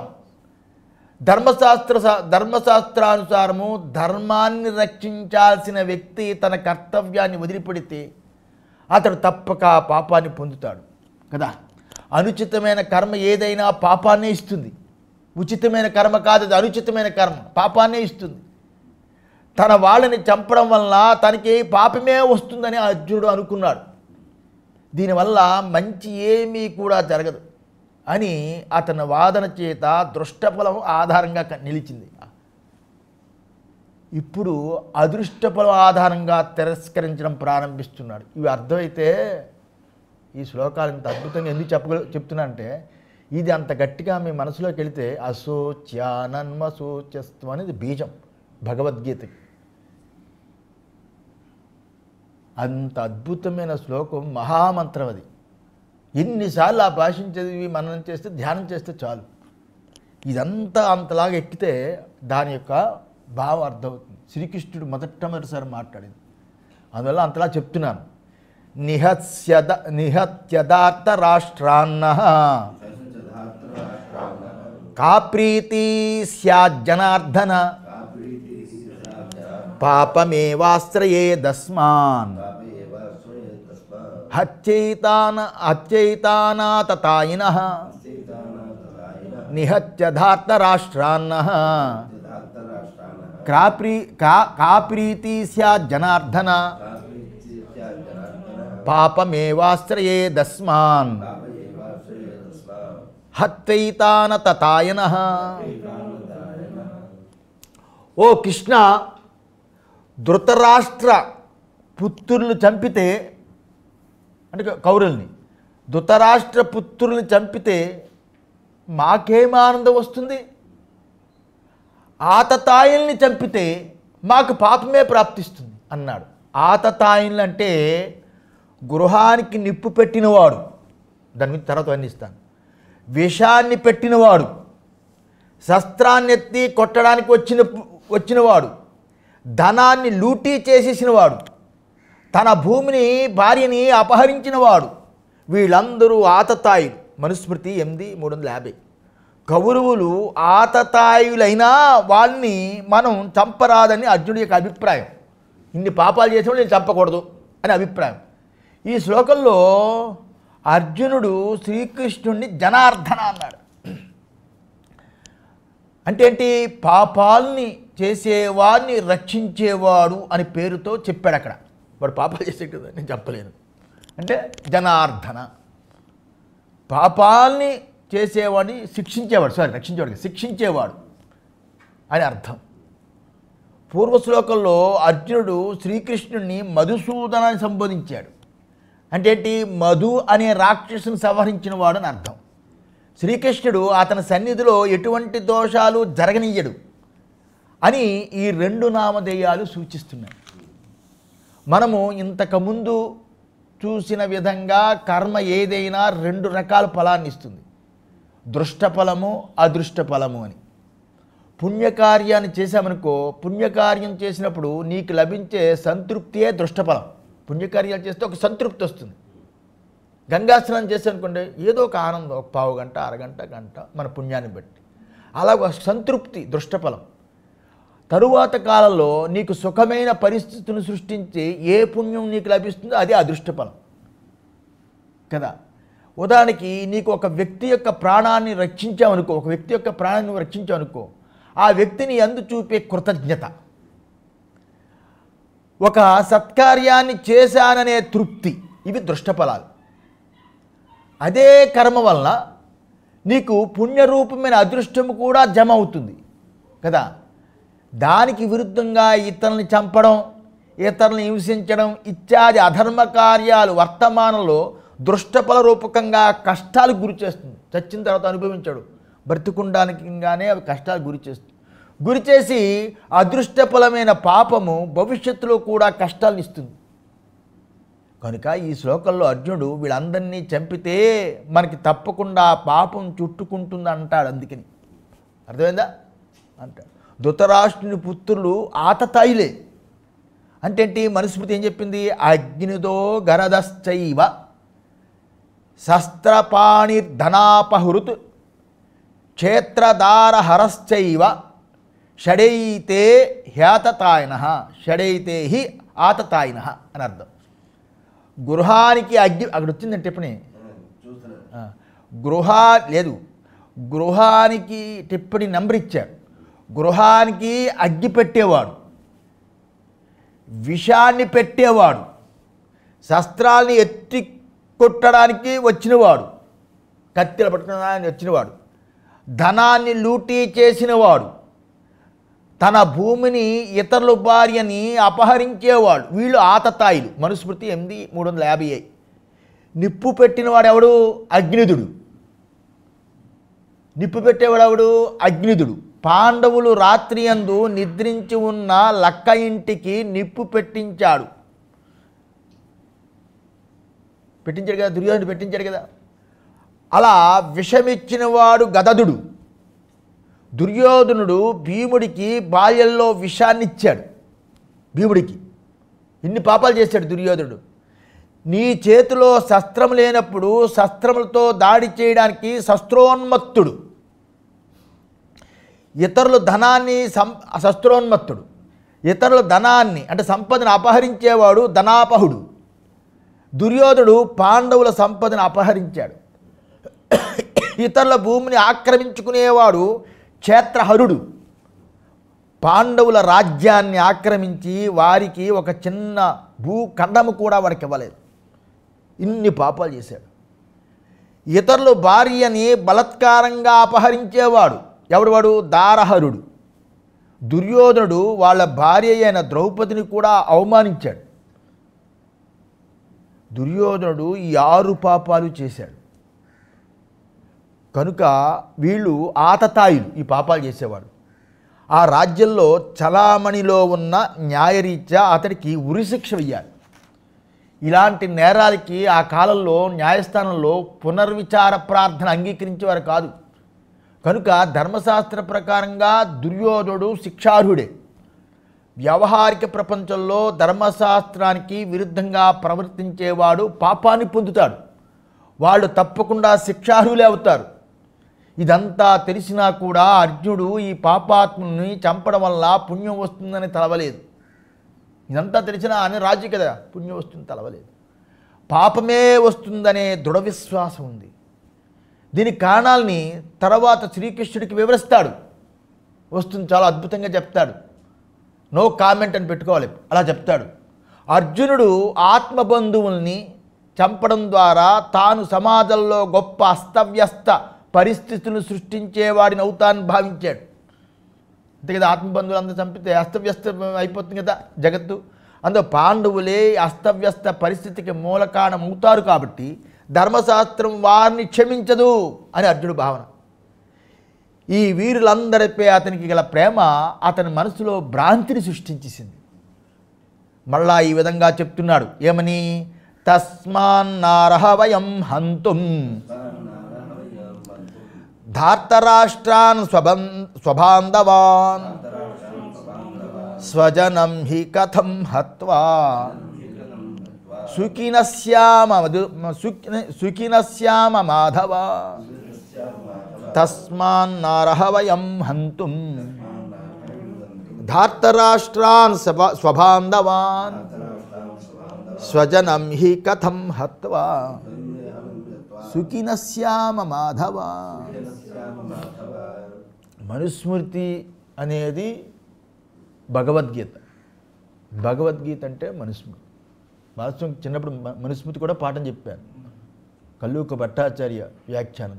ధర్మశాస్త్రానుసారము ధర్మాన్ని రక్షించాల్సిన వ్యక్తి తన కర్తవ్యాన్ని వదిలిపెడితే అతడు తప్పక పాపాన్ని పొందుతాడు కదా. అనుచితమైన కర్మ ఏదైనా పాపాన్నే ఇస్తుంది. ఉచితమైన కర్మ కాదు, అది అనుచితమైన కర్మ పాపాన్నే ఇస్తుంది. తన వాళ్ళని చంపడం వల్ల తనకి పాపమే వస్తుందని అర్జునుడు అనుకున్నాడు. దీనివల్ల మంచి ఏమీ కూడా జరగదు అని అతని వాదన చేత దృష్టఫలం ఆధారంగా నిలిచింది. ఇప్పుడు అదృష్టఫలం ఆధారంగా తిరస్కరించడం ప్రారంభిస్తున్నాడు. ఇవి అర్థమైతే ఈ శ్లోకాలు ఇంత అద్భుతంగా ఎందుకు చెప్తున్నా అంటే, ఇది అంత గట్టిగా మీ మనసులోకి వెళితే అశోచ్యానన్మశోచస్వం అనేది బీజం భగవద్గీతకి. అంత అద్భుతమైన శ్లోకం, మహామంత్రం అది. ఎన్నిసార్లు ఆ భాషను చదివి మననం చేస్తే, ధ్యానం చేస్తే చాలు. ఇదంతా అంతలాగా ఎక్కితే దాని యొక్క భావం అర్థమవుతుంది. శ్రీకృష్ణుడు మొదటిసారి మాట్లాడింది, అందువల్ల అంతలా చెప్తున్నాను. నిహత్యదార్థ రాష్ట్రాన్న కా ప్రీతి స్యాజ్జనార్దన పాపమేవాశ్రయేదస్మాన్ హత్యైతానాతతాయినః నిహత్యదార్థ రాష్ట్రాన్న కా ప్రీతి స్యాజ్జనార్దన పాపమేవాశ్రయేదస్మాన్ హత్యైతానతతాయనః. ఓ కృష్ణ, ధృతరాష్ట్ర పుత్రుల్ని చంపితే, అంటే కౌరవుల్ని, ధృతరాష్ట్ర పుత్రుల్ని చంపితే మాకేం ఆనందం వస్తుంది? ఆతతాయుల్ని చంపితే మాకు పాపమే ప్రాప్తిస్తుంది అన్నాడు. ఆతతాయులు అంటే గృహానికి నిప్పు పెట్టినవాడు, దాని మీద తర్వాత వర్ణిస్తాను. విషాన్ని పెట్టినవాడు, శస్త్రాన్ని ఎత్తి కొట్టడానికి వచ్చినవాడు, ధనాన్ని లూటీ చేసేసినవాడు, తన భూమిని భార్యని అపహరించినవాడు, వీళ్ళందరూ ఆతతాయులు. మనుస్మృతి 8:350. కౌరవులు ఆతతాయులైనా వాళ్ళని మనం చంపరాదని అర్జునుడి యొక్క అభిప్రాయం. ఇన్ని పాపాలు చేసిన నేను చంపకూడదు అని అభిప్రాయం. ఈ శ్లోకంలో అర్జునుడు శ్రీకృష్ణుడిని జనార్దన అన్నాడు. అంటే ఏంటి? పాపాలని చేసేవాడిని రక్షించేవాడు అని పేరుతో చెప్పాడు అక్కడ. వాడు పాపాలు చేసేటది నేను చెప్పలేను అంటే జనార్దన. పాపాలని చేసేవాడిని రక్షించేవాడు శిక్షించేవాడు అని అర్థం. పూర్వశ్లోకంలో అర్జునుడు శ్రీకృష్ణుడిని మధుసూదనాన్ని సంబోధించాడు. అంటే ఏంటి? మధు అనే రాక్షసుని సంహరించిన వాడు అని అర్థం. శ్రీకృష్ణుడు అతని సన్నిధిలో ఎటువంటి దోషాలు జరగనీయడు అని ఈ రెండు నామధేయాలు సూచిస్తున్నాయి. మనము ఇంతకుముందు చూసిన విధంగా కర్మ ఏదైనా రెండు రకాల ఫలాన్ని ఇస్తుంది, దృష్ట ఫలము అదృష్ట ఫలము అని. పుణ్యకార్యాన్ని చేశామనుకో, పుణ్యకార్యం చేసినప్పుడు నీకు లభించే సంతృప్తియే దృష్టఫలం. పుణ్యకార్యాలు చేస్తే ఒక సంతృప్తి వస్తుంది. గంగాస్నానం చేశానుకోండి, ఏదో ఒక ఆనందం, ఒక పావు గంట, అరగంట, గంట మన పుణ్యాన్ని బట్టి, అలా ఒక సంతృప్తి దృష్టఫలం. తరువాత కాలంలో నీకు సుఖమైన పరిస్థితులను సృష్టించి ఏ పుణ్యం నీకు లభిస్తుందో అది అదృష్టఫలం కదా. ఉదాహరణకి నీకు ఒక వ్యక్తి యొక్క ప్రాణాన్ని రక్షించామనుకో, ఒక వ్యక్తి యొక్క ప్రాణాన్ని రక్షించామనుకో, ఆ వ్యక్తిని యందు చూపే కృతజ్ఞత, ఒక సత్కార్యాన్ని చేశాననే తృప్తి, ఇవి దృష్టఫలాలు. అదే కర్మ వలన నీకు పుణ్యరూపమైన అదృష్టము కూడా జమ అవుతుంది కదా. దానికి విరుద్ధంగా ఇతరుల్ని చంపడం, ఇతరులను హింసించడం ఇత్యాది అధర్మ కార్యాలు వర్తమానంలో దృష్టఫల రూపకంగా కష్టాలకు గురి చేస్తుంది. చచ్చిన తర్వాత అనుభవించాడు, బ్రతికుండానికిగానే అవి కష్టాలకు గురి చేసి అదృష్టఫలమైన పాపము భవిష్యత్తులో కూడా కష్టాలను ఇస్తుంది. కనుక ఈ శ్లోకంలో అర్జునుడు వీళ్ళందరినీ చంపితే మనకి తప్పకుండా పాపం చుట్టుకుంటుంది అంటాడు. అందుకని అర్థమైందా అంటాడు. ధృతరాష్ట్రుని పుత్రులు ఆతతాయిలే అంటే ఏంటి? మనుస్మృతి ఏం చెప్పింది? అగ్నిదో గరదశ్చైవ శస్త్రపాణిర్ధనాపహృత్ క్షేత్రదారహరశ్చైవ షడైతే హ్యాతతాయిన షడైతే హి ఆతతాయిన అని అర్థం. గృహానికి అగ్ని అక్కడ వచ్చిందంటే టిప్పణి గృహానికి టిప్పణి నెంబర్ ఇచ్చారు. గృహానికి అగ్గి పెట్టేవాడు, విషాన్ని పెట్టేవాడు, శస్త్రాల్ని ఎత్తి కొట్టడానికి వచ్చినవాడు, కత్తిలు పట్టుకోవడానికి వచ్చినవాడు, ధనాన్ని లూటీ చేసినవాడు, తన భూమిని ఇతరుల భార్యని అపహరించేవాడు, వీళ్ళు ఆతతాయిలు. మనుస్మృతి 8:350. నిప్పు పెట్టినవాడు ఎవడు? అగ్నిదుడు. నిప్పు పెట్టేవాడు అగ్నిదుడు. పాండవులు రాత్రి యందు నిద్రించి ఉన్న లక్క ఇంటికి నిప్పు పెట్టించాడు కదా, దుర్యోధనుడు పెట్టించాడు కదా. అలా విషమిచ్చినవాడు గదదుడు. దుర్యోధనుడు భీముడికి బాల్యంలో విషాన్ని ఇచ్చాడు. భీముడికి ఇన్ని పాపాలు చేశాడు దుర్యోధనుడు. నీ చేతిలో శస్త్రం లేనప్పుడు శస్త్రములతో దాడి చేయడానికి శస్త్రోన్మత్తుడు. ఇతరుల ధనాన్ని శస్త్రోన్మత్తుడు. ఇతరుల ధనాన్ని అంటే సంపదను అపహరించేవాడు ధనాపహుడు. దుర్యోధనుడు పాండవుల సంపదను అపహరించాడు. ఇతరుల భూమిని ఆక్రమించుకునేవాడు క్షేత్రహరుడు. పాండవుల రాజ్యాన్ని ఆక్రమించి వారికి ఒక చిన్న భూఖండము కూడా వాడికి ఇవ్వలేదు. ఇన్ని పాపాలు చేశాడు. ఇతరుల భార్యని బలత్కారంగా అపహరించేవాడు ఎవడు? వాడు దారహరుడు. దుర్యోధనుడు వాళ్ళ భార్య అయిన ద్రౌపదిని కూడా అవమానించాడు. దుర్యోధనుడు ఈ 6 పాపాలు చేశాడు. కనుక వీళ్ళు ఆతతాయిలు, ఈ పాపాలు చేసేవాడు. ఆ రాజ్యంలో చలామణిలో ఉన్న న్యాయరీత్యా అతడికి ఉరిశిక్ష వెయ్యాలి. ఇలాంటి నేరాలకి ఆ కాలంలో న్యాయస్థానంలో పునర్విచార ప్రార్థన అంగీకరించేవారు కాదు. కనుక ధర్మశాస్త్ర ప్రకారంగా దుర్యోధనుడు శిక్షార్హుడే. వ్యవహారిక ప్రపంచంలో ధర్మశాస్త్రానికి విరుద్ధంగా ప్రవర్తించేవాడు పాపాన్ని పొందుతాడు. వాళ్ళు తప్పకుండా శిక్షార్హులే అవుతారు. ఇదంతా తెలిసినా కూడా అర్జునుడు ఈ పాపాత్ముని చంపడం వల్ల పుణ్యం వస్తుందని తలవలేదు. ఇదంతా తెలిసినా అని రాజు కదా, పుణ్యం వస్తుంది తలవలేదు. పాపమే వస్తుందనే దృఢ విశ్వాసం ఉంది. దీని కారణాలని తర్వాత శ్రీకృష్ణుడికి వివరిస్తాడు. వస్తుంది, చాలా అద్భుతంగా చెప్తాడు. నో కామెంట్ అని పెట్టుకోవాలి, అలా చెప్తాడు. అర్జునుడు ఆత్మబంధువుల్ని చంపడం ద్వారా తాను సమాజంలో గొప్ప అస్తవ్యస్త పరిస్థితులను సృష్టించేవాడిని అవుతానని భావించాడు. అంతే కదా, ఆత్మబంధువులు అందరూ చంపితే అస్తవ్యస్తం అయిపోతుంది కదా జగత్తు. అందులో పాండవులే అస్తవ్యస్త పరిస్థితికి మూల కారణం అవుతారు కాబట్టి ధర్మశాస్త్రం వారిని క్షమించదు అని అర్జునుడి భావన. ఈ వీరులందరిపై అతనికి గల ప్రేమ అతని మనసులో భ్రాంతిని సృష్టించేసింది. మళ్ళా ఈ విధంగా చెప్తున్నాడు, ఏమని? తస్మాన్నారహ వయం హంతుం ధార్తరాష్ట్రాన్ స్వబాంధవాన్ స్వజనం హి కథం హత్వా సుఖినశ్యామ మాధవ తస్మాన్నారహ వయం హంతుం ధార్తరాష్ట్రాన్ స్వబాంధవాన్ స్వజనం హి కథం హత్వా సుఖినశ్యామ మాధవ. మనుస్మృతి అనేది భగవద్గీత. భగవద్గీత అంటే మనుస్మృతి. వాస్తవం చిన్నప్పుడు మనుస్మృతి కూడా పాఠం చెప్పాను, కల్లూక భట్టాచార్య వ్యాఖ్యానం.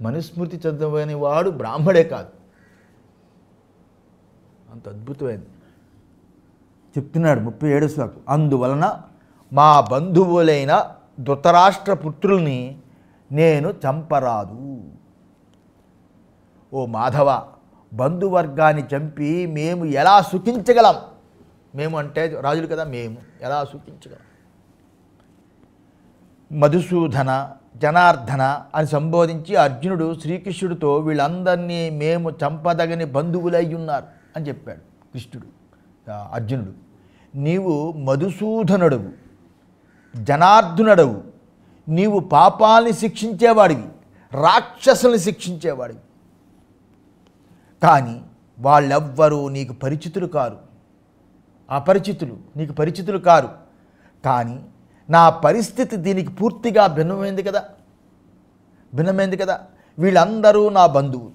మనుస్మృతి చదవని వాడు బ్రాహ్మడే కాదు, అంత అద్భుతమైంది. చెప్తున్నాడు 37 శ్లోకం. అందువలన మా బంధువులైన ధృతరాష్ట్ర పుత్రుల్ని నేను చంపరాదు. ఓ మాధవ, బంధువర్గాన్ని చంపి మేము ఎలా సుఖించగలం? మేము అంటే రాజులు కదా, మేము ఎలా సుఖించగలం? మధుసూదన, జనార్దన అని సంబోధించి అర్జునుడు శ్రీకృష్ణుడితో వీళ్ళందరినీ మేము చంపదగని బంధువులై ఉన్నారు అని చెప్పాడు కృష్ణుడు. అర్జునుడు, నీవు మధుసూదనుడవు, జనార్దునుడవు, నీవు పాపాలని శిక్షించేవాడివి, రాక్షసుల్ని శిక్షించేవాడివి. కానీ వాళ్ళెవ్వరూ నీకు పరిచితులు కారు, అపరిచితులు, నీకు పరిచితులు కారు. కానీ నా పరిస్థితి దీనికి పూర్తిగా భిన్నమైంది కదా. వీళ్ళందరూ నా బంధువులు.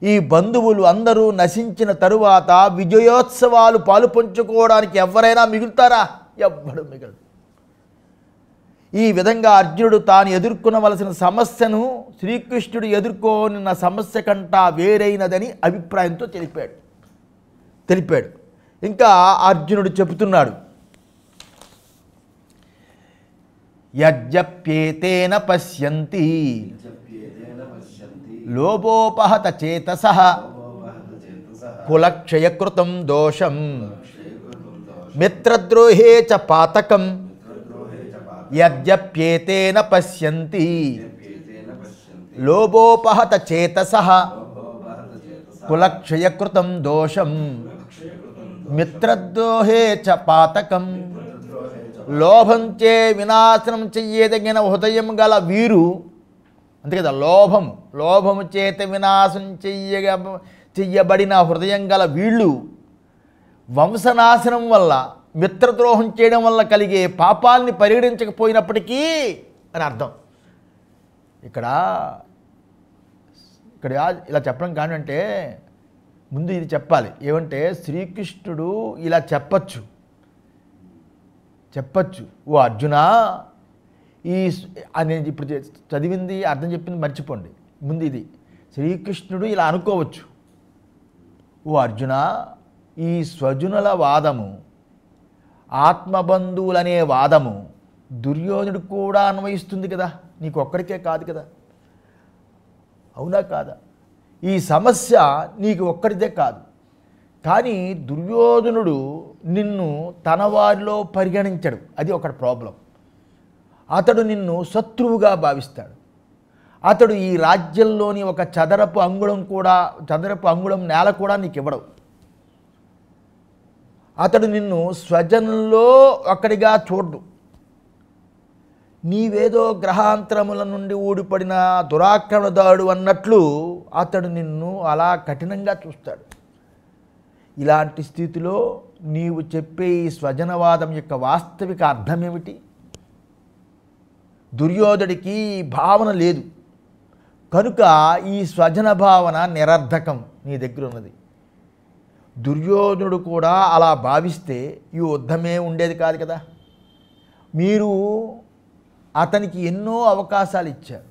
ఈ బంధువులు అందరూ నశించిన తరువాత విజయోత్సవాలు పాలు పంచుకోవడానికి ఎవరైనా మిగులుతారా? ఎవ్వడు మిగలడు. ఈ విధంగా అర్జునుడు తాను ఎదుర్కొనవలసిన సమస్యను శ్రీకృష్ణుడు ఎదుర్కొన్న సమస్య కంటా వేరైనదని అభిప్రాయంతో తెలిపాడు. ఇంకా అర్జునుడు చెబుతున్నాడు, యజ్జప్యేతేన పశ్యంతి లోభోపహత చేతసః కులక్షయకృతం దోషం మిత్రద్రోహే చ పాతకం యజ్జప్యేతేన పశ్యంతి లోభోపహత చేతసః కులక్షయకృతం దోషం మిత్రద్రోహే చ పాతకం. లోభంచే వినాశనం చెయ్యదగిన హృదయం గల వీరు, అంతే కదా, లోభము చేత వినాశం చెయ్యబడిన హృదయం గల వీళ్ళు వంశనాశనం వల్ల, మిత్రద్రోహం చేయడం వల్ల కలిగే పాపాలని పరిగణించకపోయినప్పటికీ అని అర్థం. ఇక్కడ ఇలా చెప్పడం కానంటే ముందు ఇది చెప్పాలి. ఏమంటే శ్రీకృష్ణుడు ఇలా చెప్పచ్చు, ఓ అర్జునా, నేను ఇప్పుడు చదివింది అర్థం చెప్పింది మర్చిపోండి. ముందు ఇది శ్రీకృష్ణుడు ఇలా అనుకోవచ్చు, ఓ అర్జున, ఈ స్వజనుల వాదము, ఆత్మబంధువులనే వాదము దుర్యోధనుడు కూడా అన్వయిస్తుంది కదా, నీకు ఒక్కడికే కాదు కదా, అవునా కాదా? ఈ సమస్య నీకు ఒక్కడిదే కాదు. కానీ దుర్యోధనుడు నిన్ను తన వారిలో పరిగణించడు, అది ఒక ప్రాబ్లం. అతడు నిన్ను శత్రువుగా భావిస్తాడు. అతడు ఈ రాజ్యంలోని ఒక చదరపు అంగుళం నేల కూడా నీకు ఇవ్వడు. అతడు నిన్ను స్వజనంలో ఒక్కడిగా చూడ్డు. నీవేదో గ్రహాంతరముల నుండి ఊడిపడిన దురాక్రమణదారుడు అన్నట్లు అతడు నిన్ను అలా కఠినంగా చూస్తాడు. ఇలాంటి స్థితిలో నీవు చెప్పే ఈ స్వజనవాదం యొక్క వాస్తవిక అర్థం ఏమిటి? దుర్యోధనుడికి భావన లేదు కనుక ఈ స్వజన భావన నిరర్ధకం నీ దగ్గర ఉన్నది. దుర్యోధనుడు కూడా అలా భావిస్తే ఈ యుద్ధమే ఉండేది కాదు కదా. మీరు అతనికి ఎన్నో అవకాశాలు ఇచ్చారు.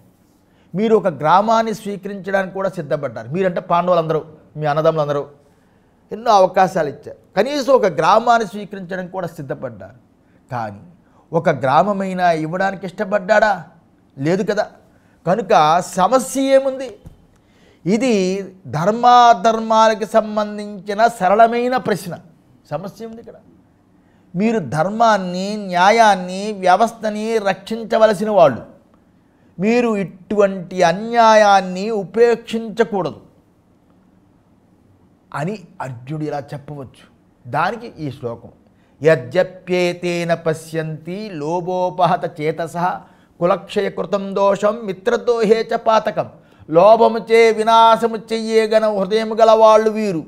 మీరు ఒక గ్రామాన్ని స్వీకరించడానికి కూడా సిద్ధపడ్డారు. మీరంటే పాండవులందరూ, మీ అన్నదమ్ములందరూ ఎన్నో అవకాశాలు ఇచ్చారు. కనీసం ఒక గ్రామాన్ని స్వీకరించడానికి కూడా సిద్ధపడ్డారు. కానీ ఒక గ్రామమైనా ఇవ్వడానికి ఇష్టపడ్డా? లేదు కదా. కనుక సమస్య ఏముంది? ఇది ధర్మాధర్మాలకు సంబంధించిన సరళమైన ప్రశ్న. సమస్య ఉంది ఇక్కడ. మీరు ధర్మాన్ని, న్యాయాన్ని, వ్యవస్థని రక్షించవలసిన వాళ్ళు. మీరు ఇటువంటి అన్యాయాన్ని ఉపేక్షించకూడదు అని అర్జునుడు ఇలా చెప్పవచ్చు. దానికి ఈ శ్లోకం. యజ్జప్యేతేన పశ్యంతి లోభోపహత చేతసః కులక్షయకృతం దోషం మిత్రద్రోహే చ పాతకం. లోభముచే వినాశము చెయ్యగన హృదయం గల వాళ్ళు వీరు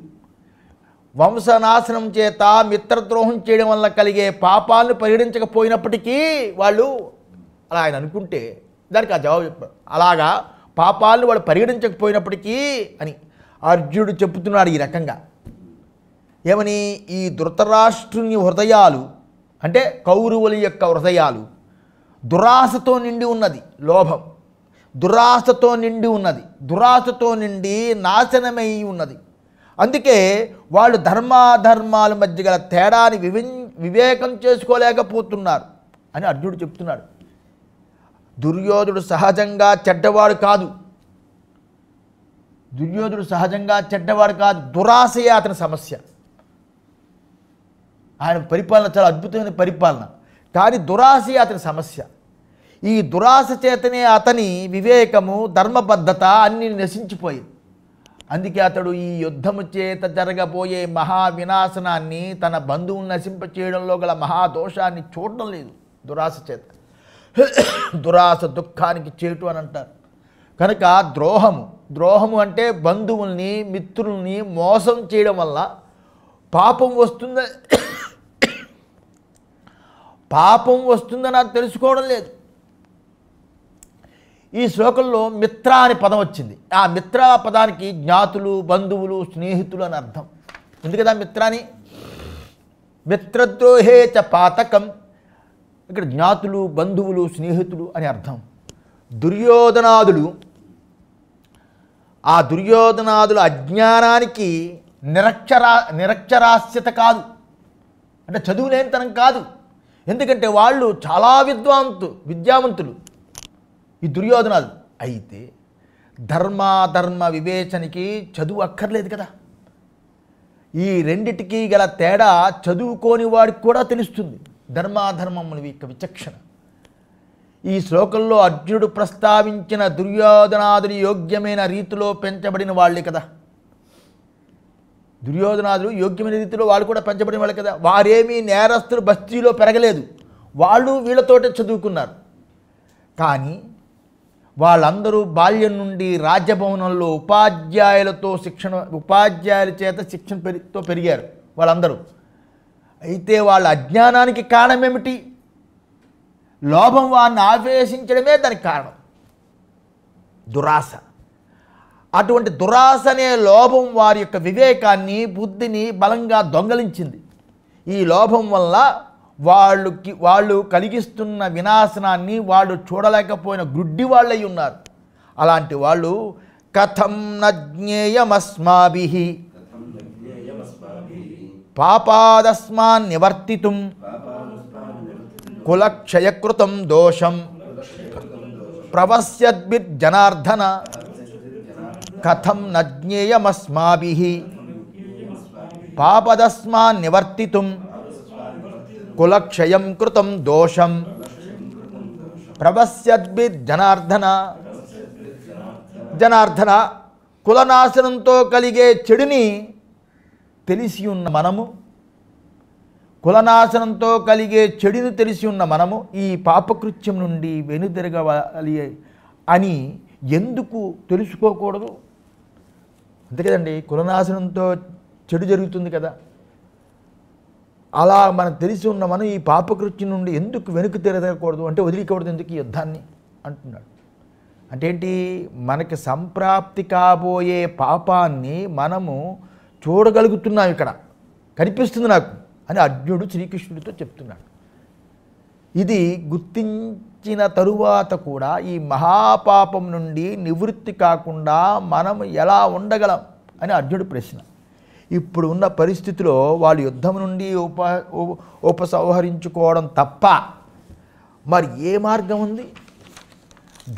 వంశనాశనం చేత మిత్రద్రోహం చేయడం వల్ల కలిగే పాపాలను పరిగణించకపోయినప్పటికీ వాళ్ళు అలా ఆయన అనుకుంటే దానికి ఆ జవాబు చెప్పారు. అలాగా పాపాలను వాళ్ళు పరిగణించకపోయినప్పటికీ అని అర్జునుడు చెబుతున్నాడు ఈ రకంగా. ఏమని? ఈ ధృతరాష్ట్రుని హృదయాలు అంటే కౌరవుల యొక్క హృదయాలు దురాశతో నిండి ఉన్నది. లోభం దురాశతో నిండి ఉన్నది, దురాశతో నిండి నాశనమై ఉన్నది. అందుకే వాళ్ళు ధర్మాధర్మాల మధ్య గల తేడాని వివేకం చేసుకోలేకపోతున్నారు అని అర్జునుడు చెప్తున్నాడు. దుర్యోధనుడు సహజంగా చెడ్డవాడు కాదు, దుర్యోధనుడు సహజంగా చెడ్డవాడు కాదు, దురాశయే అతని సమస్య. ఆయన పరిపాలన చాలా అద్భుతమైన పరిపాలన, కానీ దురాశయే అతని సమస్య. ఈ దురాశ చేతనే అతని వివేకము ధర్మబద్ధత అన్నీ నశించిపోయింది. అందుకే అతడు ఈ యుద్ధము చేత జరగబోయే మహా వినాశనాన్ని, తన బంధువులను నశింపచేయడంలో గల మహాదోషాన్ని చూడడం లేదు. దురాశ చేత, దురాశ దుఃఖానికి చేటు అని అంటారు. కనుక ద్రోహము అంటే బంధువుల్ని మిత్రుల్ని మోసం చేయడం వల్ల పాపం వస్తుందని అది తెలుసుకోవడం లేదు. ఈ శ్లోకంలో మిత్ర అనే పదం వచ్చింది. ఆ మిత్ర పదానికి జ్ఞాతులు, బంధువులు, స్నేహితులు అని అర్థం. ఎందుకదా మిత్రాని? మిత్రద్రోహే చ పాతకం. ఇక్కడ జ్ఞాతులు, బంధువులు, స్నేహితులు అని అర్థం. దుర్యోధనాదుల అజ్ఞానానికి నిరక్షరాస్యత కాదు, అంటే చదువులేనితనం కాదు. ఎందుకంటే వాళ్ళు చాలా విద్యావంతులు ఈ దుర్యోధనాలు. అయితే ధర్మాధర్మ వివేచనకి చదువు అక్కర్లేదు కదా. ఈ రెండిటికి గల తేడా చదువుకోని వాడికి కూడా తెలుస్తుంది, ధర్మాధర్మముల యొక్క విచక్షణ. ఈ శ్లోకంలో అర్జునుడు ప్రస్తావించిన దుర్యోధనాదులు యోగ్యమైన రీతిలో పెంచబడిన వాళ్ళే కదా. దుర్యోధనాదులు యోగ్యమైన రీతిలో వాళ్ళు కూడా పెంచబడిన వాళ్ళే కదా. వారేమీ నేరస్తులు బస్తీలో పెరగలేదు, వాళ్ళు వీళ్ళతోటే చదువుకున్నారు. కానీ వాళ్ళందరూ బాల్యం నుండి రాజభవనంలో ఉపాధ్యాయుల చేత శిక్షణతో పెరిగారు వాళ్ళందరూ. అయితే వాళ్ళ అజ్ఞానానికి కారణం ఏమిటి? లోభం వారిని ఆవేశించడమే దానికి కారణం, దురాశ. అటువంటి దురాశ అనే లోభం వారి యొక్క వివేకాన్ని, బుద్ధిని బలంగా దొంగలించింది. ఈ లోభం వల్ల వాళ్ళు కలిగిస్తున్న వినాశనాన్ని వాళ్ళు చూడలేకపోయిన గుడ్డి వాళ్ళై ఉన్నారు. అలాంటి వాళ్ళు కథం నజ్ఞేయమస్మాభిః పాపాదస్మాన్ నివర్తితుం కులక్షయకృతం దోషం ప్రవస్యద్భిర్జనార్దన. కథం నజ్ఞేయమస్మాభిః పాపదస్మాన్ నివర్తితుం కులక్షయం కృతం దోషం ప్రవస్యద్భిర్జనార్దన. జనార్దన, కులనాశనంతో కలిగే చెడుని తెలిసి ఉన్న మనము, కులనాశనంతో కలిగే చెడుని తెలిసి ఉన్న మనము ఈ పాపకృత్యం నుండి వెనుదిరగవాలి అని ఎందుకు తెలుసుకోకూడదు? అంతే కదండి, కులనాశనంతో చెడు జరుగుతుంది కదా. అలా మనకు తెలిసి ఉన్న మనం ఈ పాపకృత్యం నుండి ఎందుకు వెనుక తిరగకూడదు, అంటే వదిలికూడదు ఎందుకు ఈ యుద్ధాన్ని అంటున్నాడు. అంటే ఏంటి? మనకి సంప్రాప్తి కాబోయే పాపాన్ని మనము చూడగలుగుతున్నాం, ఇక్కడ కనిపిస్తుంది నాకు అని అర్జునుడు శ్రీకృష్ణుడితో చెప్తున్నాడు. ఇది గుర్తించిన తరువాత కూడా ఈ మహాపాపం నుండి నివృత్తి కాకుండా మనం ఎలా ఉండగలం అని అర్జునుడి ప్రశ్న. ఇప్పుడు ఉన్న పరిస్థితిలో వాళ్ళు యుద్ధం నుండి ఉపసంహరించుకోవడం తప్ప మరి ఏ మార్గం ఉంది?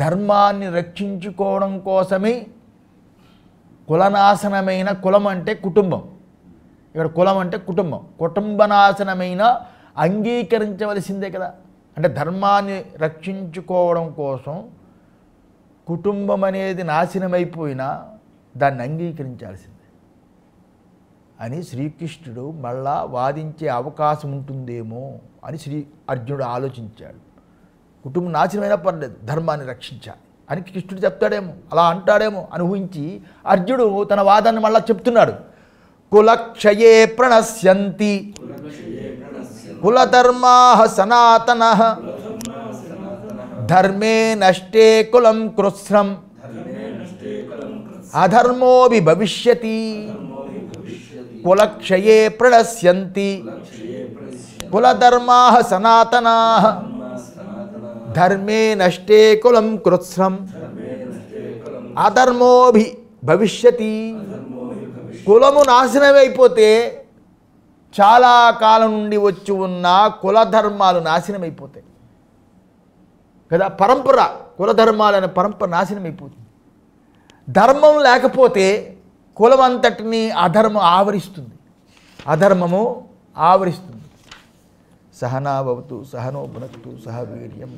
ధర్మాన్ని రక్షించుకోవడం కోసమే కులనాశనమైన, కులం అంటే కుటుంబం, ఇక్కడ కులం అంటే కుటుంబం, కుటుంబనాశనమైన అంగీకరించవలసిందే కదా. అంటే ధర్మాన్ని రక్షించుకోవడం కోసం కుటుంబం అనేది నాశనమైపోయినా దాన్ని అంగీకరించాల్సిందే అని శ్రీకృష్ణుడు మళ్ళా వాదించే అవకాశం ఉంటుందేమో అని అర్జునుడు ఆలోచించాడు. కుటుంబం నాశనమైనా పర్లేదు, ధర్మాన్ని రక్షించాలి అని కృష్ణుడు చెప్తాడేమో, అలా అంటాడేమో అని ఊహించి అర్జునుడు తన వాదాన్ని మళ్ళా చెప్తున్నాడు. కులక్షయే ప్రణశ్యంతి కులధర్మా సనాతన ధర్మే నష్టే కులం కృత్స్నం అధర్మోభి భవిష్యతి. కులక్షయే ప్రణశ్యంతి కులధర్మా సనాతనా ధర్మే నష్టే కులం కృత్స్నం అధర్మోభి భవిష్యతి. కులము నాశనమైపోతే చాలా కాలం నుండి వచ్చి ఉన్న కులధర్మాలు నాశనమైపోతాయి కదా. పరంపర, కులధర్మాలు అనే పరంపర నాశనమైపోతుంది. ధర్మం లేకపోతే కులం అంతటిని అధర్మం ఆవరిస్తుంది, అధర్మము ఆవరిస్తుంది. సహనా భవతు సహనో భునక్తు సహ వీర్యం